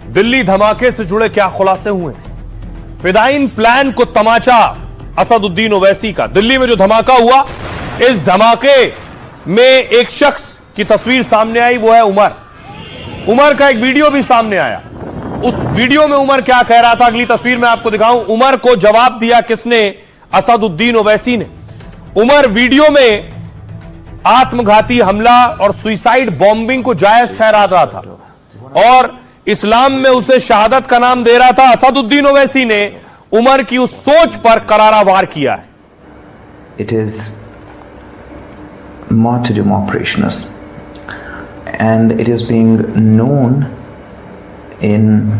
दिल्ली धमाके से जुड़े क्या खुलासे हुए? फिदाइन प्लान को तमाचा असदुद्दीन ओवैसी का। दिल्ली में जो धमाका हुआ, इस धमाके में एक शख्स की तस्वीर सामने आई, वो है उमर। उमर का एक वीडियो भी सामने आया। उस वीडियो में उमर क्या कह रहा था, अगली तस्वीर में आपको दिखाऊं। उमर को जवाब दिया किसने? असदुद्दीन ओवैसी ने। उमर वीडियो में आत्मघाती हमला और सुइसाइड बॉम्बिंग को जायज ठहरा रहा था और इस्लाम में उसे शहादत का नाम दे रहा था। असदुद्दीन ओवैसी ने उमर की उस सोच पर करारा वार किया है। It is martyrdom operations and it is being known in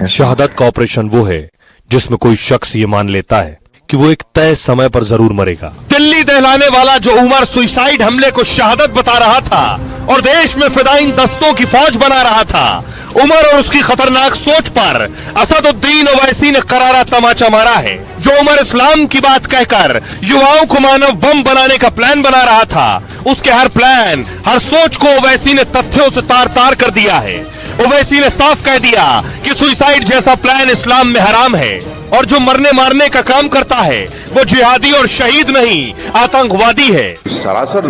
शहादत का ऑपरेशन वो है जिसमें कोई शख्स ये मान लेता है कि वो एक तय समय पर जरूर मरेगा। दिल्ली दहलाने वाला जो उमर सुइसाइड हमले को शहादत बता रहा था और देश में फिदाइन दस्तों की फौज बना रहा था, उमर और उसकी खतरनाक सोच पर असदुद्दीन ओवैसी ने करारा तमाचा मारा है। जो उमर इस्लाम की बात कहकर युवाओं को मानव बम बनाने का प्लान बना रहा था, उसके हर प्लान, हर सोच को ओवैसी ने तथ्यों से तार तार कर दिया है। ओवैसी ने साफ कह दिया कि सुइसाइड जैसा प्लान इस्लाम में हराम है और जो मरने मारने का काम करता है वो जिहादी और शहीद नहीं, आतंकवादी है। सरासर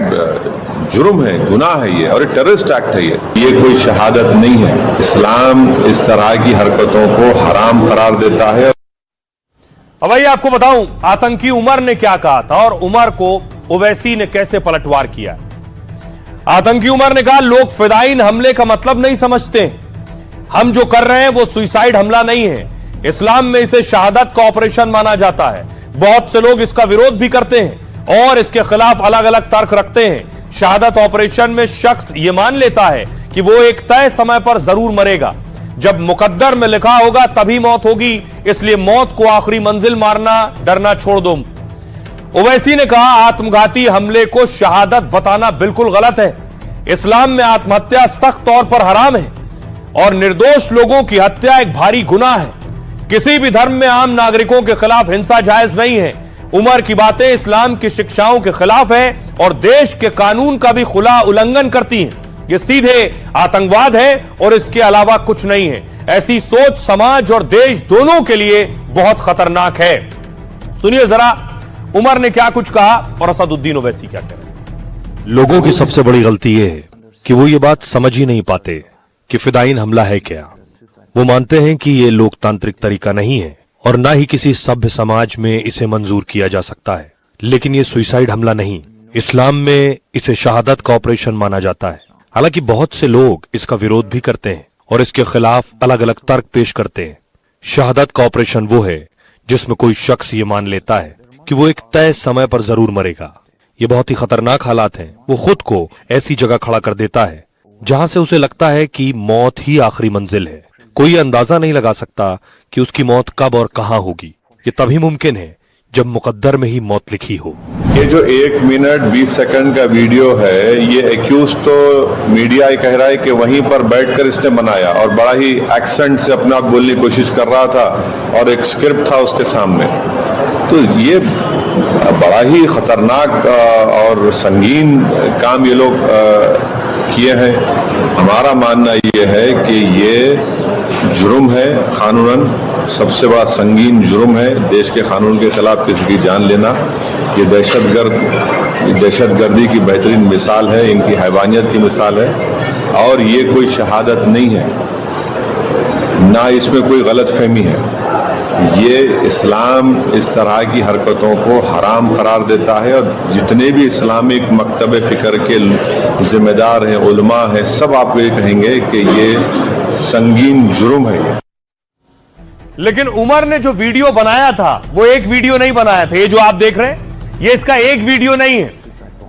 जुर्म है, गुनाह है ये, और टेररिस्ट एक्ट है ये कोई शहादत नहीं है। इस्लाम इस तरह की हरकतों को हराम करार देता है। अब भाई आपको बताऊं आतंकी उमर ने क्या कहा था और उमर को ओवैसी ने कैसे पलटवार किया। आतंकी उमर ने कहा, लोग फिदाइन हमले का मतलब नहीं समझते, हम जो कर रहे हैं वो सुइसाइड हमला नहीं है, इस्लाम में इसे शहादत का ऑपरेशन माना जाता है। बहुत से लोग इसका विरोध भी करते हैं और इसके खिलाफ अलग अलग तर्क रखते हैं। शहादत ऑपरेशन में शख्स यह मान लेता है कि वो एक तय समय पर जरूर मरेगा, जब मुकद्दर में लिखा होगा तभी मौत होगी, इसलिए मौत को आखिरी मंजिल मारना, डरना छोड़ दो। ओवैसी ने कहा, आत्मघाती हमले को शहादत बताना बिल्कुल गलत है। इस्लाम में आत्महत्या सख्त तौर पर हराम है और निर्दोष लोगों की हत्या एक भारी गुनाह है। किसी भी धर्म में आम नागरिकों के खिलाफ हिंसा जायज नहीं है। उमर की बातें इस्लाम की शिक्षाओं के खिलाफ है और देश के कानून का भी खुला उल्लंघन करती हैं। ये सीधे आतंकवाद है और इसके अलावा कुछ नहीं है। ऐसी सोच समाज और देश दोनों के लिए बहुत खतरनाक है। सुनिए जरा उमर ने क्या कुछ कहा और असदुद्दीन ओवैसी क्या कह रहे हैं। लोगों की सबसे बड़ी गलती यह है कि वो ये बात समझ ही नहीं पाते कि फिदाइन हमला है क्या। वो मानते हैं कि ये लोकतांत्रिक तरीका नहीं है और ना ही किसी सभ्य समाज में इसे मंजूर किया जा सकता है। लेकिन ये सुइसाइड हमला नहीं, इस्लाम में इसे शहादत का ऑपरेशन माना जाता है। हालांकि बहुत से लोग इसका विरोध भी करते हैं और इसके खिलाफ अलग अलग तर्क पेश करते हैं। शहादत का ऑपरेशन वो है जिसमें कोई शख्स ये मान लेता है कि वो एक तय समय पर जरूर मरेगा। ये बहुत ही खतरनाक हालात हैं। वो खुद को ऐसी जगह खड़ा कर देता है जहां से उसे लगता है कि मौत ही आखिरी मंजिल है। कोई अंदाजा नहीं लगा सकता कि उसकी मौत कब और कहां होगी। ये तभी मुमकिन है जब मुकद्दर में ही मौत लिखी हो। ये जो 1 मिनट 20 सेकंड का वीडियो है, ये एक्यूज तो मीडिया ये कह रहा है कि वहीं पर बैठकर इसने बनाया और बड़ा ही एक्सेंट से अपना आप बोलने की कोशिश कर रहा था और एक स्क्रिप्ट था उसके सामने। तो ये बड़ा ही खतरनाक और संगीन काम ये लोग किए हैं। हमारा मानना ये है कि ये जुर्म है, कानूनन सबसे बड़ा संगीन जुर्म है। देश के कानून के खिलाफ किसी की जान लेना, ये दहशतगर्दी की बेहतरीन मिसाल है, इनकी हैवानियत की मिसाल है और ये कोई शहादत नहीं है, ना इसमें कोई गलतफहमी है। ये इस्लाम इस तरह की हरकतों को हराम करार देता है और जितने भी इस्लामिक मकतब फ़िक्र के जिम्मेदार हैं, उलमा हैं, सब आप ये कहेंगे कि ये संगीन जुर्म है। लेकिन उमर ने जो वीडियो बनाया था वो एक वीडियो नहीं बनाया था। ये जो आप देख रहे हैं ये इसका एक वीडियो नहीं है।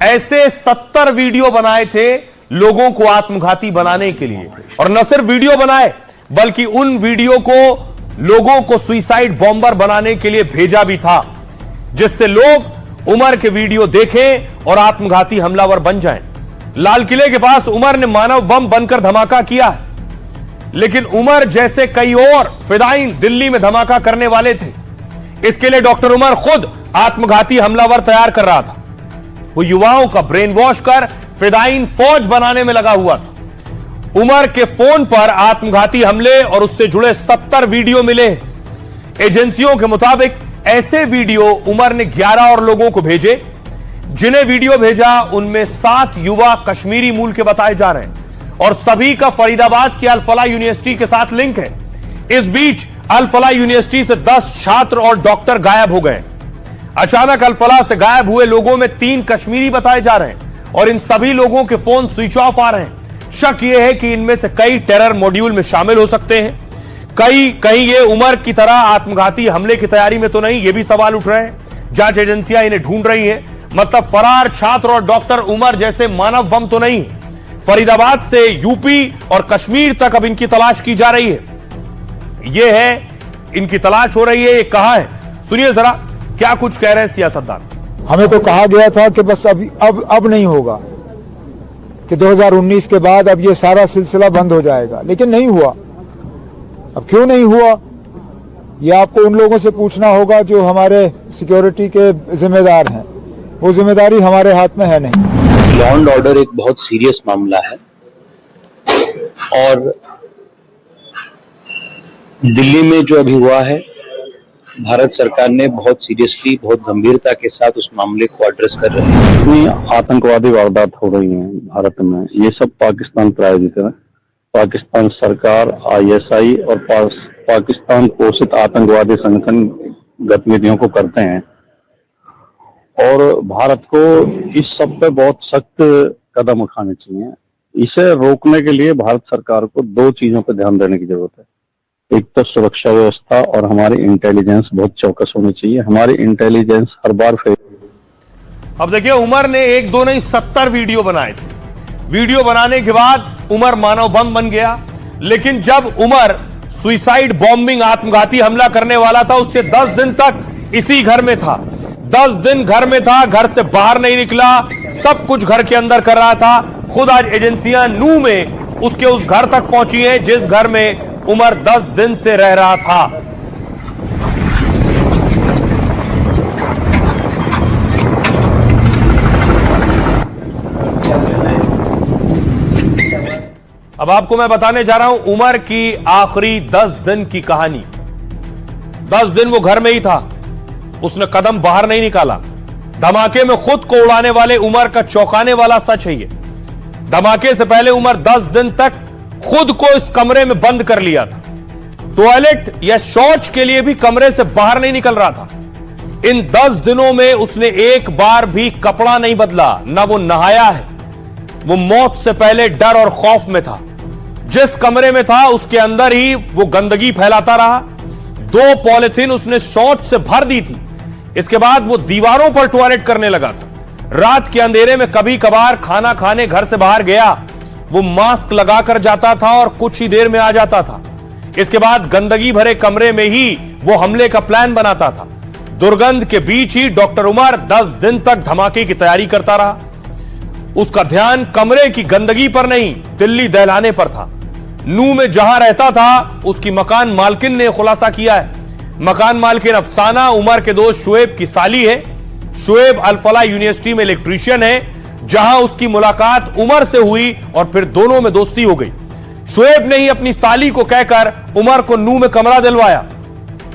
ऐसे 70 वीडियो बनाए थे लोगों को आत्मघाती बनाने के लिए, और न सिर्फ वीडियो बनाए बल्कि उन वीडियो को लोगों को सुइसाइड बॉम्बर बनाने के लिए भेजा भी था, जिससे लोग उमर के वीडियो देखें और आत्मघाती हमलावर बन जाएं। लाल किले के पास उमर ने मानव बम बनकर धमाका किया है, लेकिन उमर जैसे कई और फिदाइन दिल्ली में धमाका करने वाले थे। इसके लिए डॉक्टर उमर खुद आत्मघाती हमलावर तैयार कर रहा था। वो युवाओं का ब्रेन वॉश कर फिदाइन फौज बनाने में लगा हुआ था। उमर के फोन पर आत्मघाती हमले और उससे जुड़े 70 वीडियो मिले। एजेंसियों के मुताबिक ऐसे वीडियो उमर ने 11 और लोगों को भेजे। जिन्हें वीडियो भेजा उनमें 7 युवा कश्मीरी मूल के बताए जा रहे हैं और सभी का फरीदाबाद के अल-फलाह यूनिवर्सिटी के साथ लिंक है। इस बीच अल-फलाह यूनिवर्सिटी से 10 छात्र और डॉक्टर गायब हो गए। अचानक अल-फलाह से गायब हुए लोगों में 3 कश्मीरी बताए जा रहे हैं और इन सभी लोगों के फोन स्विच ऑफ आ रहे हैं। शक यह है कि इनमें से कई टेरर मॉड्यूल में शामिल हो सकते हैं, कहीं ये उमर की तरह आत्मघाती हमले की तैयारी में तो नहीं, ये भी सवाल उठ रहे हैं। जांच एजेंसियां इन्हें ढूंढ रही हैं। मतलब फरार छात्र और डॉक्टर उमर जैसे मानव बम तो नहीं। फरीदाबाद से यूपी और कश्मीर तक अब इनकी तलाश की जा रही है। यह है, इनकी तलाश हो रही है। ये कहां है, सुनिए जरा क्या कुछ कह रहे हैं सियासतदान। हमें तो कहा गया था कि बस अब नहीं होगा, कि 2019 के बाद अब ये सारा सिलसिला बंद हो जाएगा, लेकिन नहीं हुआ। अब क्यों नहीं हुआ, ये आपको उन लोगों से पूछना होगा जो हमारे सिक्योरिटी के जिम्मेदार हैं। वो जिम्मेदारी हमारे हाथ में है नहीं। लॉ एंड ऑर्डर एक बहुत सीरियस मामला है और दिल्ली में जो अभी हुआ है, भारत सरकार ने बहुत सीरियसली, बहुत गंभीरता के साथ उस मामले को एड्रेस कर रही है। इतनी आतंकवादी वारदात हो रही हैं भारत में, ये सब पाकिस्तान प्रायोजित है। पाकिस्तान सरकार, ISI और पाकिस्तान पोषित आतंकवादी संगठन गतिविधियों को करते हैं और भारत को इस सब पे बहुत सख्त कदम उठाने चाहिए। इसे रोकने के लिए भारत सरकार को 2 चीजों पर ध्यान देने की जरूरत है। एक तो सुरक्षा व्यवस्था और हमारी इंटेलिजेंस बहुत चौकस होनी चाहिए। हमारी इंटेलिजेंस हर बार फेल। अब देखिए, उमर ने 1-2 नहीं 70 वीडियो बनाए थे। वीडियो बनाने के बाद उमर मानव बम बन गया। लेकिन जब उमर सुइसाइड बॉम्बिंग आत्मघाती हमला करने वाला था, उससे 10 दिन तक इसी घर में था। 10 दिन घर में था, घर से बाहर नहीं निकला, सब कुछ घर के अंदर कर रहा था। खुद आज एजेंसियां नू में उसके उस घर तक पहुंची हैं जिस घर में उमर 10 दिन से रह रहा था। अब आपको मैं बताने जा रहा हूं उमर की आखिरी 10 दिन की कहानी। 10 दिन वो घर में ही था, उसने कदम बाहर नहीं निकाला। धमाके में खुद को उड़ाने वाले उमर का चौंकाने वाला सच है ये। धमाके से पहले उमर 10 दिन तक खुद को इस कमरे में बंद कर लिया था। टॉयलेट या शौच के लिए भी कमरे से बाहर नहीं निकल रहा था। इन 10 दिनों में उसने एक बार भी कपड़ा नहीं बदला, ना वो नहाया है। वो मौत से पहले डर और खौफ में था। जिस कमरे में था उसके अंदर ही वो गंदगी फैलाता रहा। 2 पॉलिथीन उसने शौच से भर दी थी। इसके बाद वो दीवारों पर टॉयलेट करने लगा था। रात के अंधेरे में कभी कभार खाना खाने घर से बाहर गया, वो मास्क लगाकर जाता था और कुछ ही देर में आ जाता था। इसके बाद गंदगी भरे कमरे में ही वो हमले का प्लान बनाता था। दुर्गंध के बीच ही डॉक्टर उमर 10 दिन तक धमाके की तैयारी करता रहा। उसका ध्यान कमरे की गंदगी पर नहीं, दिल्ली दहलाने पर था। नू में जहां रहता था उसकी मकान मालकिन ने खुलासा किया है। मकान मालकिन अफसाना उमर के दोस्त शुएब की साली है। शुएब अल-फलाह यूनिवर्सिटी में इलेक्ट्रीशियन है, जहां उसकी मुलाकात उमर से हुई और फिर दोनों में दोस्ती हो गई। शुएब ने ही अपनी साली को कहकर उमर को नू में कमरा दिलवाया।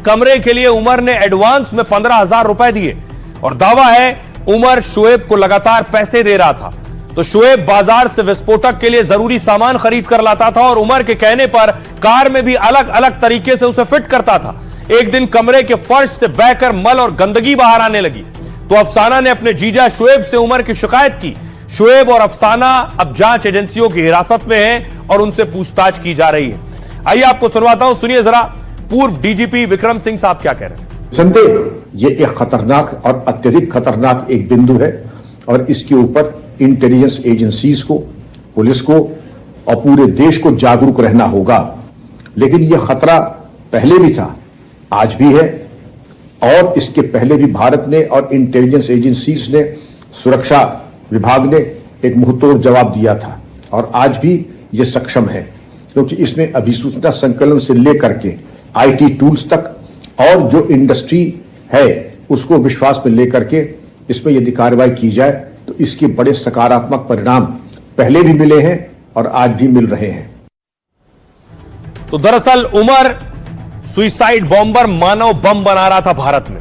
कमरे के लिए उमर ने एडवांस में 15,000 रुपए दिए और दावा है उमर शुएब को लगातार पैसे दे रहा था। तो शुएब बाजार से विस्फोटक के लिए जरूरी सामान खरीद कर लाता था और उमर के कहने पर कार में भी अलग अलग तरीके से उसे फिट करता था। एक दिन कमरे के फर्श से बहकर मल और गंदगी बाहर आने लगी तो अफसाना ने अपने जीजा शुएब से उमर की शिकायत की। शुएब और अफसाना अब जांच एजेंसियों की हिरासत में हैं और उनसे पूछताछ की जा रही है। आइए आपको सुनवाता हूं, सुनिए जरा पूर्व डीजीपी विक्रम सिंह साहब क्या कह रहे हैं। संदेह ये एक खतरनाक और अत्यधिक खतरनाक एक बिंदु है और इसके ऊपर इंटेलिजेंस एजेंसीज को, पुलिस को और पूरे देश को जागरूक रहना होगा। लेकिन यह खतरा पहले भी था, आज भी है और इसके पहले भी भारत ने और इंटेलिजेंस एजेंसीज ने, सुरक्षा विभाग ने एक मुंहतोड़ जवाब दिया था और आज भी यह सक्षम है, क्योंकि इसने अभिसूचना संकलन से लेकर के IT टूल्स तक और जो इंडस्ट्री है उसको विश्वास में लेकर के इसमें यदि कार्रवाई की जाए तो इसके बड़े सकारात्मक परिणाम पहले भी मिले हैं और आज भी मिल रहे हैं। तो दरअसल उमर सुइसाइड बॉम्बर, मानव बम बना रहा था भारत में।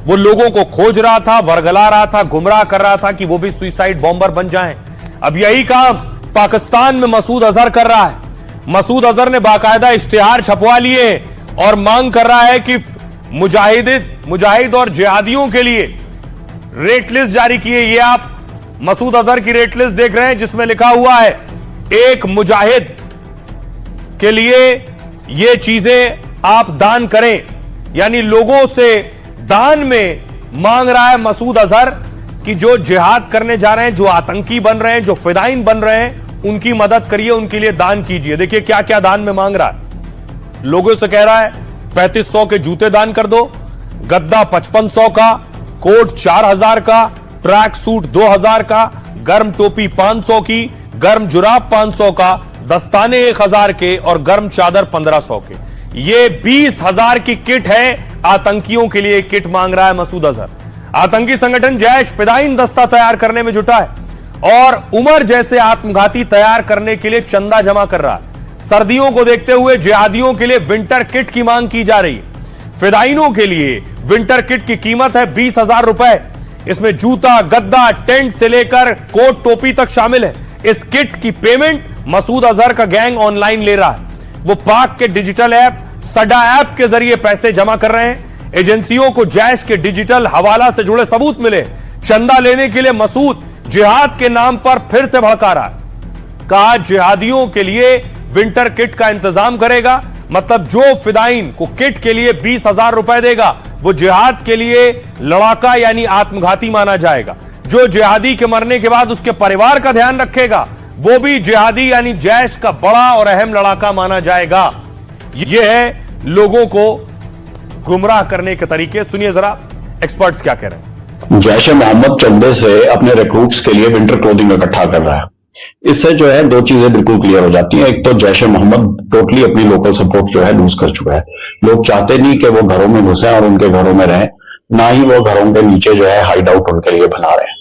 वो लोगों को खोज रहा था, वर्गला रहा था, गुमराह कर रहा था कि वो भी सुइसाइड बॉम्बर बन जाएं। अब यही काम पाकिस्तान में मसूद अजहर कर रहा है। मसूद अजहर ने बाकायदा इश्तिहार छपवा लिए और मांग कर रहा है कि मुजाहिद और जिहादियों के लिए रेट लिस्ट जारी किए। ये आप मसूद अजहर की रेट लिस्ट देख रहे हैं, जिसमें लिखा हुआ है एक मुजाहिद के लिए ये चीजें आप दान करें, यानी लोगों से दान में मांग रहा है मसूद अजहर कि जो जिहाद करने जा रहे हैं, जो आतंकी बन रहे हैं, जो फिदाइन बन रहे हैं, उनकी मदद करिए, उनके लिए दान कीजिए। देखिए क्या क्या दान में मांग रहा है। लोगों से कह रहा है 3500 के जूते दान कर दो, गद्दा 5500 का, कोट 4000 का, ट्रैक सूट 2000 का, गर्म टोपी 500 की, गर्म जुराब 500 का, दस्ताने 1000 के और गर्म चादर 1500 के। ये 20,000 की किट है। आतंकियों के लिए किट मांग रहा है मसूद अजहर। आतंकी संगठन जैश फिदाइन दस्ता तैयार करने में जुटा है और उमर जैसे आत्मघाती तैयार करने के लिए चंदा जमा कर रहा है। सर्दियों को देखते हुए जिहादियों के लिए विंटर किट की मांग की जा रही है। फिदाइनों के लिए विंटर किट की कीमत है 20,000 रुपए। इसमें जूता, गद्दा, टेंट से लेकर कोट टोपी तक शामिल है। इस किट की पेमेंट मसूद अजहर का गैंग ऑनलाइन ले रहा है। वो पाक के डिजिटल ऐप सडा ऐप के जरिए पैसे जमा कर रहे हैं। एजेंसियों को जैश के डिजिटल हवाला से जुड़े सबूत मिले। चंदा लेने के लिए मसूद जिहाद के नाम पर फिर से भड़का रहा है। कहा जिहादियों के लिए विंटर किट का इंतजाम करेगा, मतलब जो फिदाइन को किट के लिए 20,000 रुपए देगा वो जिहाद के लिए लड़ाका यानी आत्मघाती माना जाएगा। जो जिहादी के मरने के बाद उसके परिवार का ध्यान रखेगा वो भी जिहादी यानी जैश का बड़ा और अहम लड़ाका माना जाएगा। यह है लोगों को गुमराह करने के तरीके। सुनिए जरा एक्सपर्ट्स क्या कह रहे हैं। जैश ए मोहम्मद चंदे से अपने रिक्रूट्स के लिए विंटर क्लोथिंग इकट्ठा कर रहा है। इससे जो है दो चीजें बिल्कुल क्लियर हो जाती हैं। एक तो जैश ए मोहम्मद टोटली अपनी लोकल सपोर्ट जो है लूज कर चुका है। लोग चाहते नहीं कि वो घरों में घुसे और उनके घरों में रहें, ना ही वो घरों के नीचे जो है हाइड आउट उनके लिए बना रहे हैं।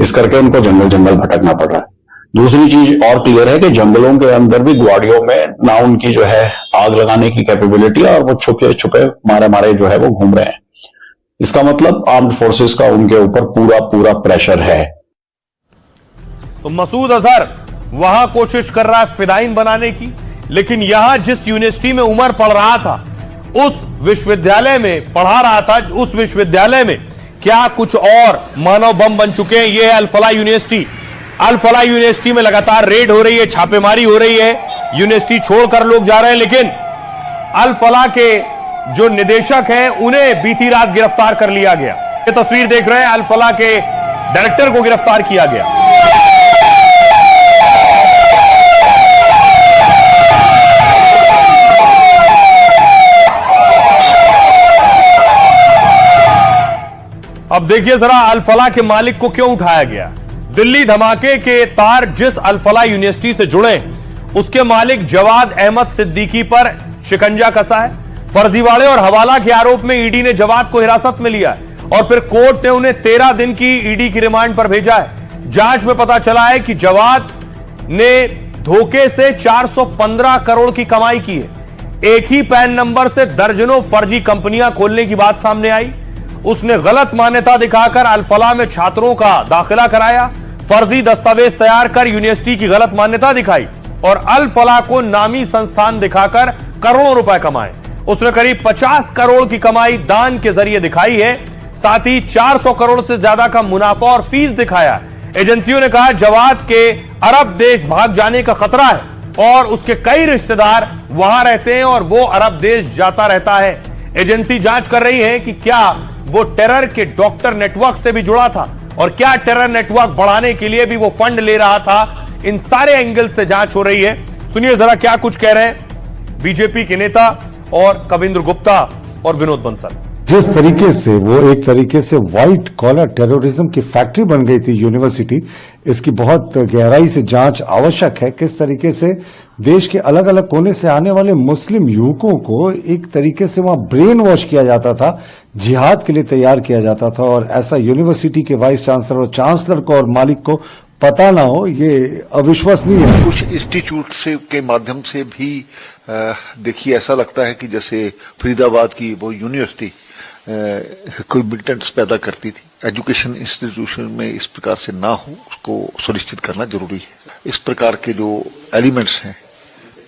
इस करके उनको जंगल जंगल भटकना पड़ रहा है। दूसरी चीज और क्लियर है कि जंगलों के अंदर भी ग्वाड़ियों में ना उनकी जो है आग लगाने की कैपेबिलिटी है और वो छुपे छुपे मारे मारे जो है वो घूम रहे हैं। इसका मतलब आर्म्ड फोर्सेस का उनके ऊपर पूरा पूरा प्रेशर है। तो मसूद अजहर वहां कोशिश कर रहा है फिदाइन बनाने की, लेकिन यहां जिस यूनिवर्सिटी में उमर पढ़ रहा था, उस विश्वविद्यालय में पढ़ा रहा था, उस विश्वविद्यालय में क्या कुछ और मानव बम बन चुके हैं। यह है अल फलाह यूनिवर्सिटी। अल फलाह यूनिवर्सिटी में लगातार रेड हो रही है, छापेमारी हो रही है, यूनिवर्सिटी छोड़कर लोग जा रहे हैं, लेकिन अल फलाह के जो निदेशक हैं उन्हें बीती रात गिरफ्तार कर लिया गया। ये तस्वीर देख रहे हैं, अल फलाह के डायरेक्टर को गिरफ्तार किया गया। अब देखिए जरा अल फलाह के मालिक को क्यों उठाया गया। दिल्ली धमाके के तार जिस अल फलाह यूनिवर्सिटी से जुड़े, उसके मालिक जवाद अहमद सिद्दीकी पर शिकंजा कसा है। फर्जीवाड़े और हवाला के आरोप में ईडी ने जवाद को हिरासत में लिया है और फिर कोर्ट ने उन्हें 13 दिन की ईडी की रिमांड पर भेजा है। जांच में पता चला है कि जवाद ने धोखे से 415 करोड़ की कमाई की है। एक ही पैन नंबर से दर्जनों फर्जी कंपनियां खोलने की बात सामने आई। उसने गलत मान्यता दिखाकर अल फलाह में छात्रों का दाखिला कराया, फर्जी दस्तावेज तैयार कर यूनिवर्सिटी की गलत मान्यता दिखाई और अल फलाह को नामी संस्थान दिखाकर करोड़ों रुपए कमाए। उसने करीब 50 करोड़ की कमाई दान के जरिए दिखाई है, साथ ही 400 करोड़ से ज्यादा का मुनाफा और फीस दिखाया। एजेंसियों ने कहा जवाद के अरब देश भाग जाने का खतरा है और उसके कई रिश्तेदार वहां रहते हैं और वो अरब देश जाता रहता है। एजेंसी जांच कर रही है कि क्या वो टेरर के डॉक्टर नेटवर्क से भी जुड़ा था और क्या टेरर नेटवर्क बढ़ाने के लिए भी वो फंड ले रहा था। इन सारे एंगल से जांच हो रही है। सुनिए जरा क्या कुछ कह रहे हैं बीजेपी के नेता और कविंद्र गुप्ता और विनोद बंसल। जिस तरीके से वो एक तरीके से व्हाइट कॉलर टेररिज्म की फैक्ट्री बन गई थी यूनिवर्सिटी, इसकी बहुत गहराई से जांच आवश्यक है। किस तरीके से देश के अलग अलग कोने से आने वाले मुस्लिम युवकों को एक तरीके से वहां ब्रेन वॉश किया जाता था, जिहाद के लिए तैयार किया जाता था और ऐसा यूनिवर्सिटी के वाइस चांसलर और चांसलर को और मालिक को पता ना हो, ये अविश्वसनीय है। कुछ इंस्टीट्यूट से के माध्यम से भी देखिए ऐसा लगता है कि जैसे फरीदाबाद की वो यूनिवर्सिटी कोई मिलिटेंट्स पैदा करती थी। एजुकेशन इंस्टीट्यूशन में इस प्रकार से ना हो, उसको सुनिश्चित करना जरूरी है। इस प्रकार के जो एलिमेंट्स हैं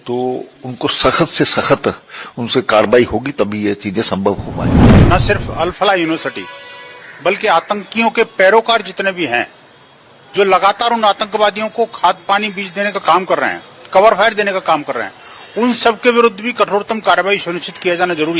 तो उनको सख्त से सख्त उनसे कार्रवाई होगी, तभी ये चीजें संभव हो पाएंगी। न सिर्फ अल-फलाह यूनिवर्सिटी बल्कि आतंकियों के पैरोकार जितने भी हैं, जो लगातार उन आतंकवादियों को खाद पानी बीज देने का काम कर रहे हैं, कवर फायर देने का काम कर रहे हैं, उन सब के विरुद्ध भी कठोरतम कार्रवाई सुनिश्चित किया जाना जरूरी है।